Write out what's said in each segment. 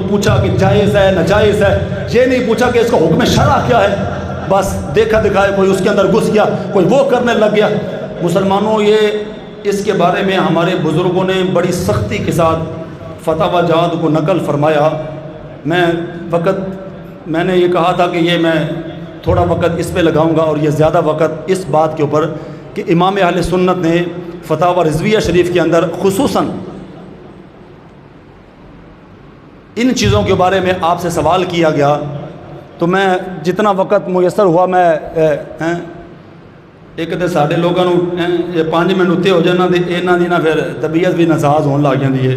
پوچھا کہ جائز ہے ناجائز ہے، یہ نہیں پوچھا کہ اس کا حکم شرع کیا ہے، بس دیکھا دکھائے کوئی اس کے اندر گھس گیا، کوئی وہ کرنے لگ گیا۔ مسلمانوں یہ اس کے بارے میں ہمارے بزرگوں نے بڑی سختی کے ساتھ فتاوی جات کو نقل فرمایا۔ میں نے یہ کہا تھا کہ یہ میں تھوڑا وقت اس پہ لگاؤں گا، اور یہ زیادہ وقت اس بات کے اوپر کہ امام اہل سنت نے فتاوی رضویہ شریف کے اندر خصوصاً ان چیزوں کے بارے میں آپ سے سوال کیا گیا، تو میں جتنا وقت میسر ہوا میں ایک تو سارے لوگوں یہ 5 منٹ اتنے ہو جانا تو یہاں کی نہ پھر طبیعت بھی ناساز ہونے لگ جاتی ہے،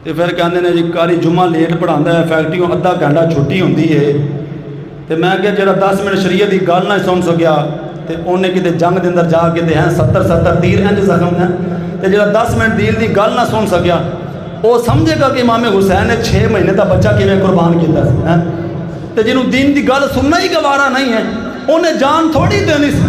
تو پھر کہتے ہیں جی کاری جمعہ لیٹ پڑھاتا ہے، فیکٹریوں ادھا گھنٹہ چھٹی ہوتی ہے، تو میں کہ جڑا 10 منٹ شریعت کی گل نہ سن سکیا تو انہیں کتے جنگ کے اندر جا کے ہیں 70 تیر انج زخم ہیں، تو جڑا 10 منٹ دین کی گل نہ سن سکیا وہ سمجھے گا کہ امام حسین نے 6 مہینے کا بچہ کیویں قربان کیا، تو جنہوں دین کی گل سننا ہی گوارا نہیں ہے انہیں جان تھوڑی دینی سی۔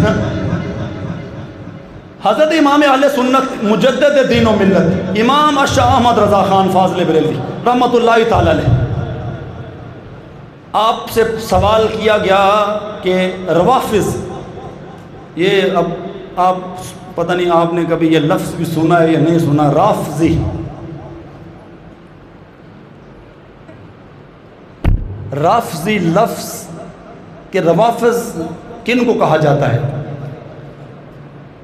حضرت امام اہل سنت مجدد دین و ملت امام شاہ احمد رضا خان فاضل بریلوی رحمۃ اللہ تعالی علیہ، آپ سے سوال کیا گیا کہ روافظ، یہ اب آپ پتہ نہیں آپ نے کبھی یہ لفظ بھی سنا ہے یا نہیں سنا، رافضی، رافضی لفظ کہ روافظ کن کو کہا جاتا ہے؟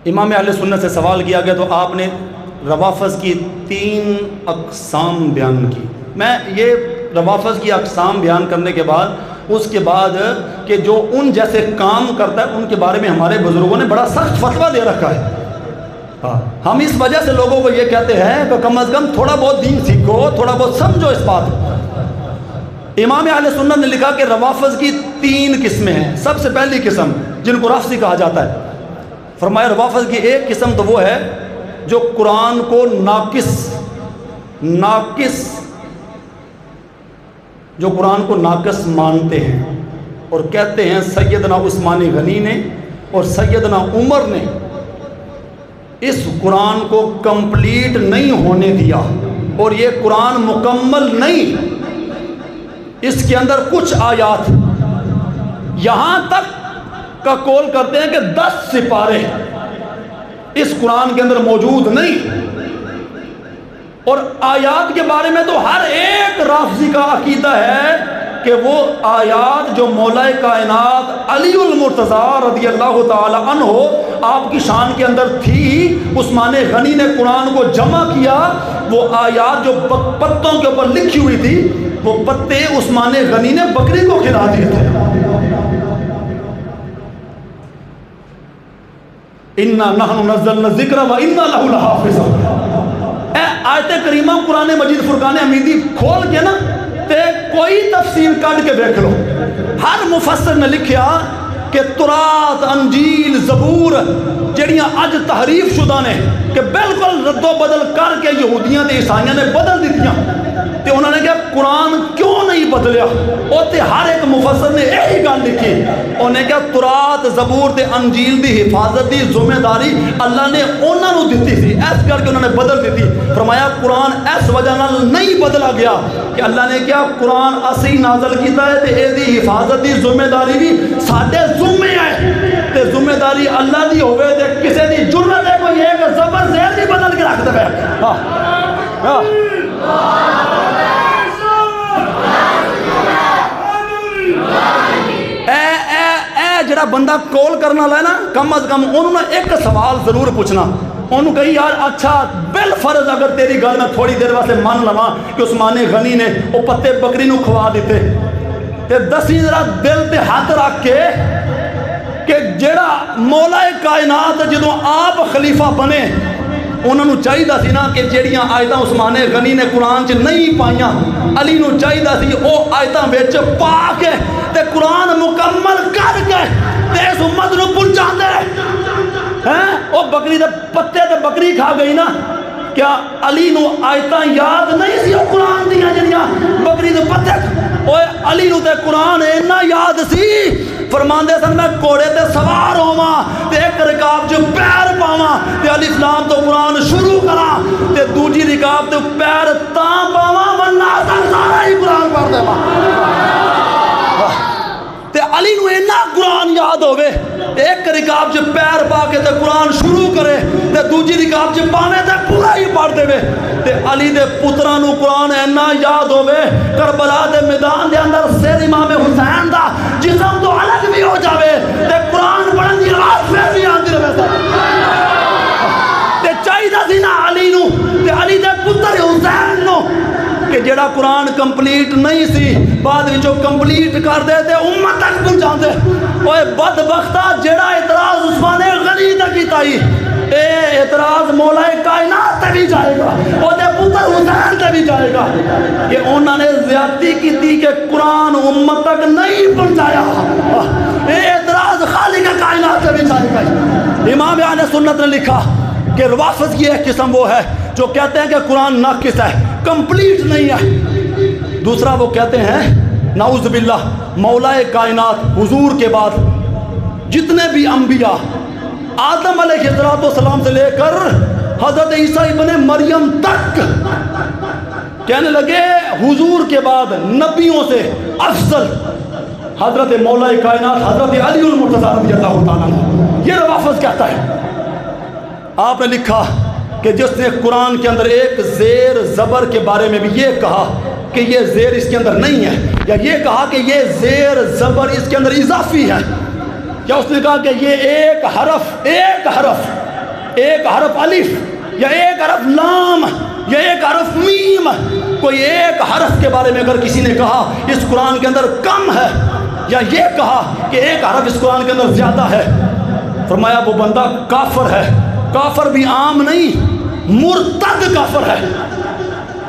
امام اہل سنت سے سوال کیا گیا تو آپ نے روافظ کی 3 اقسام بیان کی۔ میں یہ روافظ کی اقسام بیان کرنے کے بعد اس کے بعد کہ جو ان جیسے کام کرتا ہے ان کے بارے میں ہمارے بزرگوں نے بڑا سخت فتویٰ دے رکھا ہے۔ ہم اس وجہ سے لوگوں کو یہ کہتے ہیں کہ کم از کم تھوڑا بہت دین سیکھو، تھوڑا بہت سمجھو اس بات کو۔ امام اہل سنت نے لکھا کہ روافظ کی 3 قسمیں ہیں۔ سب سے پہلی قسم جن کو رافضی کہا جاتا ہے، فرمایا روافظ کی ایک قسم تو وہ ہے جو قرآن کو جو قرآن کو ناقص مانتے ہیں اور کہتے ہیں سیدنا عثمان غنی نے اور سیدنا عمر نے اس قرآن کو کمپلیٹ نہیں ہونے دیا اور یہ قرآن مکمل نہیں، اس کے اندر کچھ آیات یہاں تک کا قول کرتے ہیں کہ 10 سپارے اس قرآن کے اندر موجود نہیں، اور آیات کے بارے میں تو ہر ایک رافضی کا عقیدہ ہے کہ وہ آیات جو مولا کائنات علی المرتضیٰ رضی اللہ تعالی عنہ آپ کی شان کے اندر تھی، عثمان غنی نے قرآن کو جمع کیا، وہ آیات جو پتوں کے اوپر لکھی ہوئی تھی وہ پتے عثمان غنی نے بکری کو کھلا دیے تھے۔ اِنَّا نَحْنُ نَزَّلْنَا الذِّكْرَ وَإِنَّا لَهُ لَحَافِظُونَ۔ اے آیت کریمہ قرآن مجید فرقان حمیدی کھول کے نا تے کوئی تفسیر کٹ کے دیکھ لو، ہر مفسر نے لکھیا کہ تورات، انجیل، زبور جڑیاں اج تحریف شدہ نے کہ بالکل رد و بدل کر کے یہودیاں تے عیسائیاں نے بدل دیتیاں، تے انہوں نے کہا قرآن کیوں نہیں بدلیا؟ اوتے ہر ایک مفسر نے یہی گل لکھی، انہوں نے کہا تورات، زبور تے انجیل دی حفاظت دی ذمہ داری اللہ نے انہوں نے دیتی تھی، ایس کر کے انہوں نے بدل دیتی۔ فرمایا قرآن اس وجہ نال نہیں بدلا گیا کہ اللہ نے کیا قرآن اسی نازل کیتا ہے تے اے دی حفاظت دی ذمہ داری بھی ساڈے ذمے ہے، تے ذمہ داری اللہ دی ہوئے تے کسے دی جرت ہے کوئی ایک زبر زیر بھی بدل کے رکھ دے۔ جڑا بندہ کول کرنا لے نا کم از کم انہوں نے ایک سوال ضرور پوچھنا، انہوں کہی یار اچھا بالفرض اگر تیری گل میں تھوڑی دیر واسطے مان لواں کہ عثمان غنی نے وہ پتے بکری نو کھوا دیتے، تے دسی ذرا دل تے ہاتھ رکھ کے کہ جڑا مولا کائنات جدوں آپ خلیفہ بنے انہوں نے چاہیے سی نا کہ جڑیاں آیتاں عثمان غنی نے قرآن چ نہیں پائیاں علی نو چاہیے سی او آیتاں وچ پا کے تے قرآن مکمل کر کے تے اس امت نو پہنچا دے ہیں۔ او بکری دے پتے تے بکری کھا گئی نا، کیا علی نو آیتاں یاد نہیں سی او قرآن دیاں جڑیاں بکری دے پتے؟ اوے علی نو تے قرآن اینا یاد سی، فرماندے سن میں کوڑے تے سوار ہوواں تے ایک رکاب جو پیر پاواں تے الف لام تو قرآن شروع کراں تے دوجی رکاب تے پیر تاں پاواں ورنہ سارا ہی قرآن رکاب جو پیر پا کے تے قرآن شروع کرے تے دوجی رکاب جو پانے تے پورا ہی پڑھ دے وے تے علی دے پتران نو قرآن اینا یاد ہوئے کربلا دے میدان دے اندر سیر امام حسین دا جسم تو الگ بھی ہو جاوے تے قرآن پڑھن دی آواز پھر بھی آندی رہے تے چاہیے سی نا علی نو تے علی دے پتر حسین نو کہ جڑا قرآن کمپلیٹ نہیں سی بعد وچوں کمپلیٹ کر دے تے امت تک پہنچا دے اوے بدبختہ جڑا اعتراض عثمان غنی تے کیتا ہی اے اعتراض مولا کائنات تے بھی جائے گا او دے پتر حسین تے بھی جائے گا کہ انہوں نے زیادتی کی تھی کہ قرآن امت تک نہیں پہنچایا اے اعتراض خالق کائنات تے بھی جائے گا امام اہل سنت نے لکھا کہ روافض کی ایک قسم وہ ہے جو کہتے ہیں کہ قرآن ناقص ہے کمپلیٹ نہیں ہے دوسرا وہ کہتے ہیں نعوذ باللہ مولا کائنات حضور کے بعد جتنے بھی انبیاء آدم علیہ السلام سے لے کر حضرت عیسیٰ ابن مریم تک کہنے لگے حضور کے بعد نبیوں سے افضل حضرت مولا کائنات حضرت علی المرتضیٰ رضی اللہ تعالیٰ یہ روافض کہتا ہے آپ نے لکھا کہ جس نے قرآن کے اندر ایک زیر زبر کے بارے میں بھی یہ کہا کہ یہ زیر اس کے اندر نہیں ہے یا یہ کہا کہ یہ زیر زبر اس کے اندر اضافی ہے یا اس نے کہا کہ یہ ایک حرف الف یا ایک حرف لام یا ایک حرف میم کوئی ایک حرف کے بارے میں اگر کسی نے کہا اس قرآن کے اندر کم ہے یا یہ کہا کہ ایک حرف اس قرآن کے اندر زیادہ ہے فرمایا وہ بندہ کافر ہے کافر بھی عام نہیں مرتد کافر ہے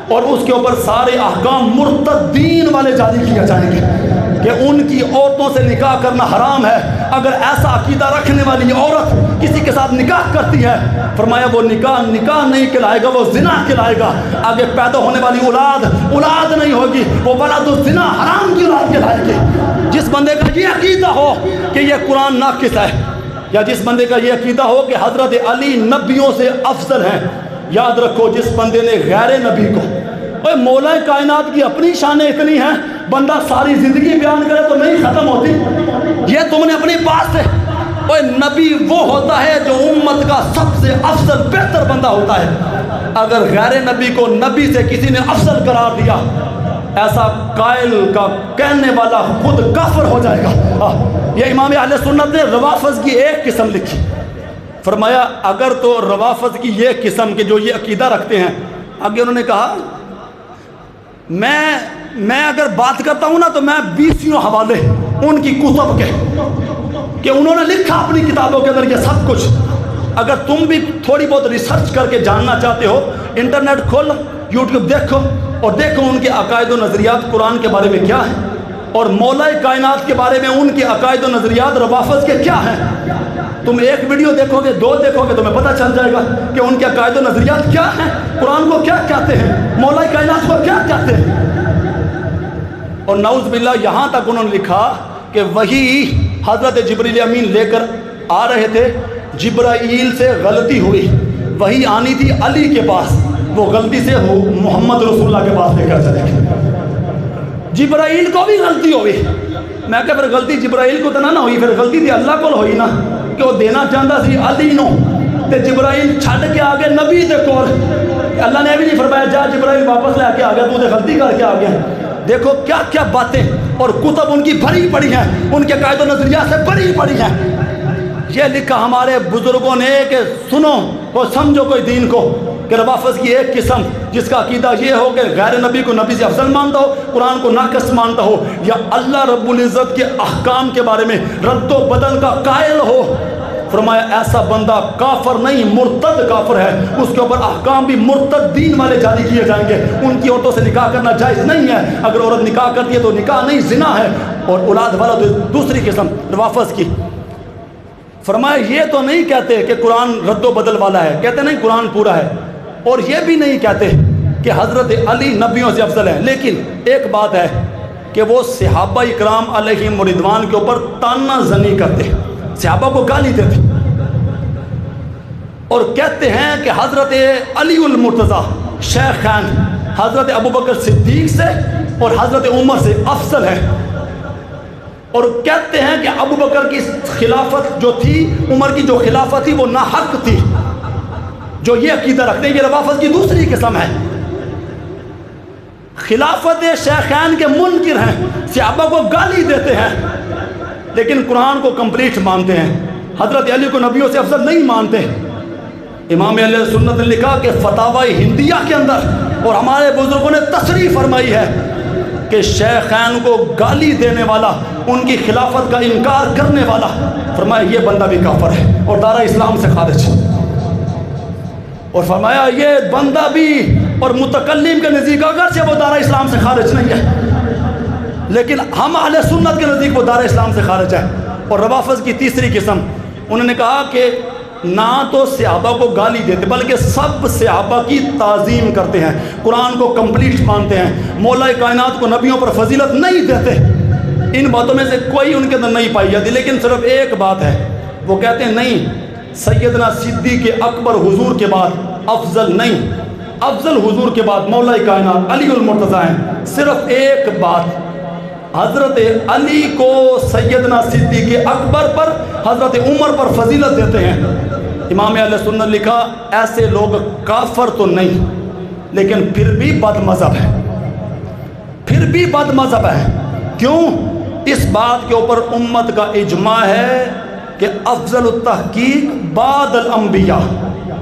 اور اس کے اوپر سارے احکام مرتدین والے جاری کیا جائیں گے کہ ان کی عورتوں سے نکاح کرنا حرام ہے اگر ایسا عقیدہ رکھنے والی عورت کسی کے ساتھ نکاح کرتی ہے فرمایا وہ نکاح نہیں کہلائے گا وہ زنا کہلائے گا آگے پیدا ہونے والی اولاد نہیں ہوگی وہ ولد الزنا حرام کی اولاد کہلائے گی جس بندے کا یہ عقیدہ ہو کہ یہ قرآن ناقص ہے یا جس بندے کا یہ عقیدہ ہو کہ حضرت علی نبیوں سے افضل ہیں یاد رکھو جس بندے نے غیر نبی کو اوے مولا کائنات کی اپنی شانیں اتنی ہیں بندہ ساری زندگی بیان کرے تو نہیں ختم ہوتی یہ تم نے اپنی بات سے اوے نبی وہ ہوتا ہے جو امت کا سب سے افضل بہتر بندہ ہوتا ہے اگر غیر نبی کو نبی سے کسی نے افضل قرار دیا ایسا قائل کا کہنے والا خود کافر ہو جائے گا یہ امام اہل سنت نے روافض کی ایک قسم لکھی فرمایا اگر تو روافض کی یہ قسم کے جو یہ عقیدہ رکھتے ہیں آگے انہوں نے کہا میں اگر بات کرتا ہوں نا تو میں 20 حوالے ان کی کتب کے کہ انہوں نے لکھا اپنی کتابوں کے اندر یہ سب کچھ اگر تم بھی تھوڑی بہت ریسرچ کر کے جاننا چاہتے ہو انٹرنیٹ کھول یوٹیوب دیکھو اور دیکھو ان کے عقائد و نظریات قرآن کے بارے میں کیا ہیں اور مولا کائنات کے بارے میں ان کے عقائد و نظریات روافض کے کیا ہیں تم ایک ویڈیو دیکھو گے 2 دیکھو گے تمہیں پتہ چل جائے گا کہ ان کے عقائد و نظریات کیا ہیں قرآن کو کیا کہتے ہیں مولا کائنات کو کیا کہتے ہیں اور نعوذ باللہ یہاں تک انہوں نے لکھا کہ وہی حضرت جبریل امین لے کر آ رہے تھے جبرائیل سے غلطی ہوئی وہی آنی تھی علی کے پاس وہ غلطی سے محمد رسول اللہ کے پاس لے کر چلے گئے جبرائیل کو بھی غلطی ہوئی میں کہ پھر غلطی جبرائیل کو تو نہ ہوئی پھر غلطی تھی اللہ کو ہوئی نا کہ وہ دینا چاہتا سی علی نو تے جبرائیل چھڑ کے آگے نبی دے کول اللہ نے بھی نہیں فرمایا جا جبرائیل واپس لے کے آ گیا تو نے غلطی کر کے آ گیا دیکھو کیا کیا باتیں اور کتب ان کی بھری پڑی ہیں ان کے قائد و نظریات سے بھری پڑی ہیں یہ لکھا ہمارے بزرگوں نے کہ سنو اور سمجھو کوئی دین کو کہ روافض کی ایک قسم جس کا عقیدہ یہ ہو کہ غیر نبی کو نبی سے افضل مانتا ہو قرآن کو ناقص مانتا ہو یا اللہ رب العزت کے احکام کے بارے میں رد و بدل کا قائل ہو فرمایا ایسا بندہ کافر نہیں مرتد کافر ہے اس کے اوپر احکام بھی مرتد دین والے جاری کیے جائیں گے ان کی عورتوں سے نکاح کرنا جائز نہیں ہے اگر عورت نکاح کرتی ہے تو نکاح نہیں زنا ہے اور اولاد والا دوسری قسم روافض کی فرمایا یہ تو نہیں کہتے کہ قرآن رد و بدل والا ہے کہتے نہیں قرآن پورا ہے اور یہ بھی نہیں کہتے کہ حضرت علی نبیوں سے افضل ہیں لیکن ایک بات ہے کہ وہ صحابہ اکرام علیہم رضوان کے اوپر تانا زنی کرتے صحابہ کو گالی دیتے اور کہتے ہیں کہ حضرت علی المرتضیٰ شیخین حضرت ابوبکر صدیق سے اور حضرت عمر سے افضل ہے اور کہتے ہیں کہ ابو بکر کی خلافت جو تھی، عمر کی جو خلافت تھی وہ ناحق تھی. جو یہ عقیدہ رکھتے ہیں یہ روافض کی دوسری قسم ہے. خلافت شیخین کے منکر ہیں، صحابہ کو گالی دیتے ہیں لیکن قرآن کو کمپلیٹ مانتے ہیں. حضرت علی کو نبیوں سے افضل نہیں مانتے. امام اہل سنت نے لکھا کہ فتاوی ہندیہ کے اندر، اور ہمارے بزرگوں نے تصریح فرمائی ہے کہ شیخین کو گالی دینے والا، ان کی خلافت کا انکار کرنے والا، فرمایا یہ بندہ بھی کافر ہے اور دارہ اسلام سے خارج ہے. اور فرمایا یہ بندہ بھی، اور متکلم کے نزدیک اگرچہ وہ دارہ اسلام سے خارج نہیں ہے لیکن ہم اہل سنت کے نزدیک وہ دارہ اسلام سے خارج ہے. اور روافض کی تیسری قسم، انہوں نے کہا کہ نہ تو صحابہ کو گالی دیتے بلکہ سب صحابہ کی تعظیم کرتے ہیں، قرآن کو کمپلیٹ مانتے ہیں، مولا کائنات کو نبیوں پر فضیلت نہیں دیتے. ان باتوں میں سے کوئی ان کے اندر نہیں پائی جاتی، لیکن صرف ایک بات ہے، وہ کہتے ہیں نہیں سیدنا صدیق اکبر حضور کے بعد افضل نہیں، افضل حضور کے بعد مولا کائنات علی المرتضیٰ ہیں. صرف ایک بات، حضرت علی کو سیدنا صدیق اکبر پر، حضرت عمر پر فضیلت دیتے ہیں. امام اہل سنت نے لکھا ایسے لوگ کافر تو نہیں لیکن پھر بھی بد مذہب ہے، پھر بھی بد مذہب ہے. کیوں؟ اس بات کے اوپر امت کا اجماع ہے کہ افضل التحقیق بعد الانبیاء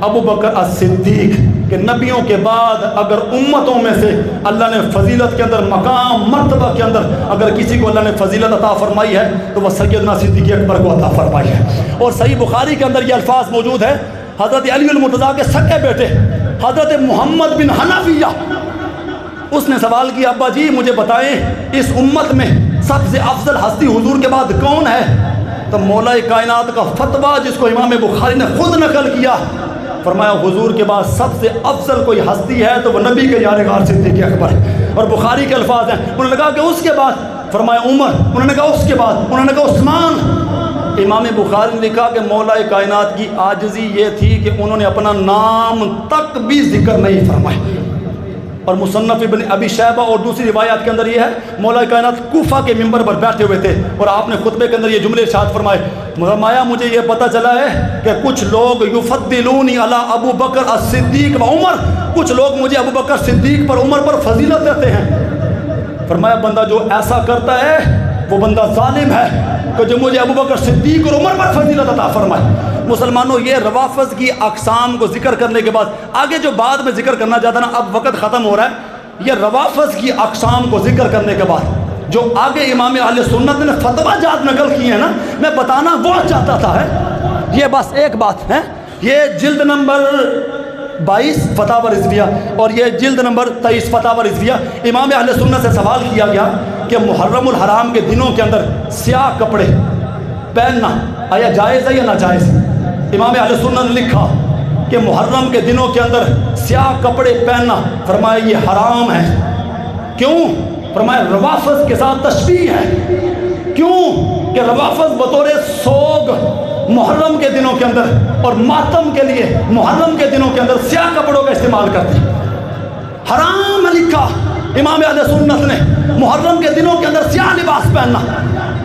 ابو بکر الصدیق، کہ نبیوں کے بعد اگر امتوں میں سے اللہ نے فضیلت کے اندر، مقام مرتبہ کے اندر اگر کسی کو اللہ نے فضیلت عطا فرمائی ہے تو وہ سیدنا صدیق اکبر کو عطا فرمائی ہے. اور صحیح بخاری کے اندر یہ الفاظ موجود ہے، حضرت علی المرتضیٰ کے سکے بیٹے حضرت محمد بن حنفیہ، اس نے سوال کیا ابا جی مجھے بتائیں اس امت میں سب سے افضل ہستی حضور کے بعد کون ہے؟ تو مولا کائنات کا فتویٰ جس کو امام بخاری نے خود نقل کیا، فرمایا حضور کے بعد سب سے افضل کوئی ہستی ہے تو وہ نبی کے یار غار صدیق اکبر ہے. اور بخاری کے الفاظ ہیں، انہوں نے کہا کہ اس کے بعد، فرمایا عمر، انہوں نے کہا اس کے بعد، انہوں نے کہا عثمان. امام بخاری نے لکھا کہ مولا کائنات کی عاجزی یہ تھی کہ انہوں نے اپنا نام تک بھی ذکر نہیں فرمایا. اور مصنف ابن ابی شیبہ اور دوسری روایات کے اندر یہ ہے مولا کائنات کوفہ کے ممبر پر بیٹھے ہوئے تھے اور آپ نے خطبے کے اندر یہ جملے ارشاد فرمایا مجھے یہ پتہ چلا ہے کہ کچھ لوگ یفضلونی علی ابو بکر الصدیق و عمر، کچھ لوگ مجھے ابو بکر صدیق پر عمر پر فضیلت دیتے ہیں. فرمایا بندہ جو ایسا کرتا ہے وہ بندہ ظالم ہے کہ جو مجھے ابو بکر صدیق اور عمر پر فضیلت عطا فرمائے. مسلمانوں یہ روافض کی اقسام کو ذکر کرنے کے بعد آگے جو بعد میں ذکر کرنا چاہتا نا، اب وقت ختم ہو رہا ہے، یہ روافض کی اقسام کو ذکر کرنے کے بعد جو آگے امام اہل سنت نے فتویٰ جات نقل کیے ہیں نا، میں بتانا وہ چاہتا تھا ہے یہ بس ایک بات ہے. یہ جلد نمبر 22 فتاوی رضویہ اور یہ جلد نمبر 23 فتاوی رضویہ، امام اہل سنت سے سوال کیا گیا کہ محرم الحرام کے دنوں کے اندر سیاہ کپڑے پہننا آیا جائز ہے یا ناجائز؟ امام اہل سنت نے لکھا کہ محرم کے دنوں کے اندر سیاہ کپڑے پہننا، فرمایا یہ حرام ہے. کیوں؟ فرمایا روافض کے ساتھ تشبیہ ہے. کیوں کہ روافض بطور سوگ محرم کے دنوں کے اندر اور ماتم کے لیے محرم کے دنوں کے اندر سیاہ کپڑوں کا استعمال کرتے ہیں. حرام لکھا امام اہل سنت نے محرم کے دنوں کے اندر سیاہ لباس پہننا.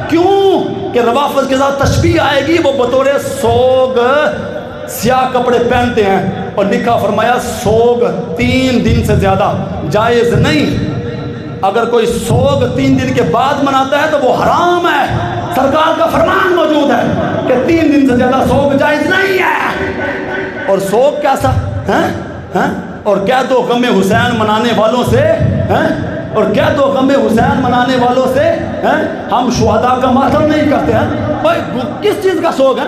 کیوں کہ روافض کے ساتھ تشبیہ آئے گی، وہ بطور سوگ سیاہ کپڑے پہنتے ہیں. اور لکھا فرمایا سوگ 3 دن سے زیادہ جائز نہیں. اگر کوئی سوگ 3 دن کے بعد مناتا ہے تو وہ حرام ہے. سرکار کا فرمان موجود ہے کہ 3 دن سے زیادہ سوگ جائز نہیں ہے. اور سوگ کیسا ہے؟ اور کیا تو غم حسین منانے والوں سے اور کیا تو غم حسین منانے والوں سے ہم شہداء کا ماتم نہیں کرتے ہیں؟ بھائی کس چیز کا سوگ ہے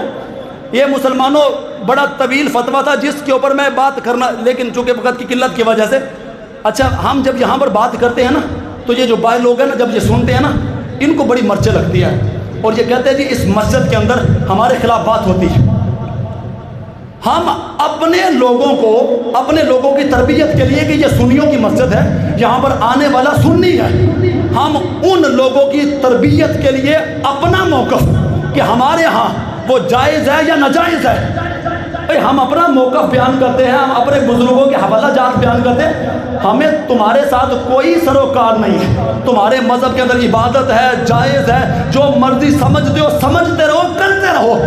یہ؟ مسلمانوں بڑا طویل فتویٰ تھا جس کے اوپر میں بات کرنا، لیکن چونکہ وقت کی قلت کی وجہ سے، اچھا ہم جب یہاں پر بات کرتے ہیں نا تو یہ جو باہر لوگ ہیں نا جب یہ سنتے ہیں نا ان کو بڑی مرچیں لگتی ہے اور یہ کہتے ہیں جی اس مسجد کے اندر ہمارے خلاف بات ہوتی ہے. ہم اپنے لوگوں کی تربیت کے لیے کہ یہ سنیوں کی مسجد ہے، یہاں پر آنے والا سنی ہے، ہم ان لوگوں کی تربیت کے لیے اپنا موقف کہ ہمارے ہاں وہ جائز ہے یا ناجائز ہے، بھئی ہم اپنا موقف بیان کرتے ہیں، ہم اپنے بزرگوں کے حوالہ جات بیان کرتے ہیں، ہمیں تمہارے ساتھ کوئی سروکار نہیں ہے۔ تمہارے مذہب کے اندر عبادت ہے، جائز ہے، جو مرضی سمجھتے ہو سمجھتے رہو، کرتے رہو۔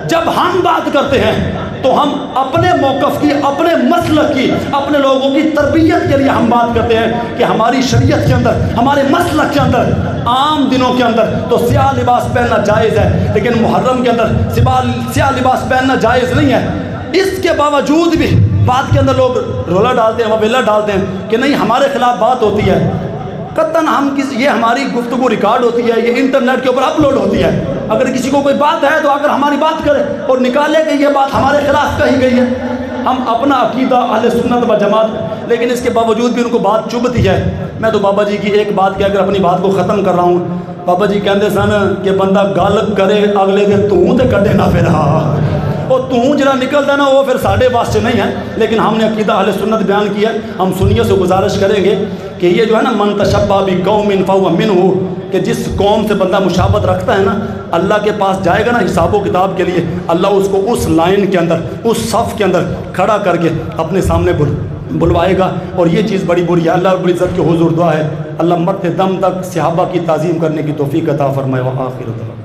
جب ہم بات کرتے ہیں تو ہم اپنے موقف کی، اپنے مسلک کی، اپنے لوگوں کی تربیت کے لیے ہم بات کرتے ہیں کہ ہماری شریعت کے اندر، ہمارے مسلک کے اندر عام دنوں کے اندر تو سیاہ لباس پہننا جائز ہے، لیکن محرم کے اندر سیاہ لباس پہننا جائز نہیں ہے۔ اس کے باوجود بھی بات کے اندر لوگ رولا ڈالتے ہیں، وبیلا ڈالتے ہیں کہ نہیں ہمارے خلاف بات ہوتی ہے۔ قطعاً یہ ہماری گفتگو ریکارڈ ہوتی ہے، یہ انٹرنیٹ کے اوپر اپلوڈ ہوتی ہے۔ اگر کسی کو کوئی بات ہے تو اگر ہماری بات کرے اور نکالے کہ یہ بات ہمارے خلاف کہی گئی ہے، ہم اپنا عقیدہ اہل سنت و جماعت، لیکن اس کے باوجود بھی ان کو بات چبھتی ہے۔ میں تو بابا جی کی ایک بات کہہ کر اپنی بات کو ختم کر رہا ہوں۔ بابا جی کہتے سن کہ بندہ گل کرے اگلے دے توں تے کڈے نہ پھر، وہ توں جڑا نکلتا نا وہ پھر ساڑھے واسطے نہیں ہے، لیکن ہم نے عقیدہ اہل سنت بیان کیا ہے۔ ہم سنیوں سے گزارش کریں گے کہ یہ جو ہے نا من تشبہ بقوم فہو منہ، کہ جس قوم سے بندہ مشابہت رکھتا ہے نا، اللہ کے پاس جائے گا نا حساب و کتاب کے لیے، اللہ اس کو اس لائن کے اندر، اس صف کے اندر کھڑا کر کے اپنے سامنے بلوائے گا، اور یہ چیز بڑی بری ہے۔ اللہ رب العزت کے حضور دعا ہے اللہ مرتے دم تک صحابہ کی تعظیم کرنے کی توفیق عطا فرمائے۔ وآخر دعوانا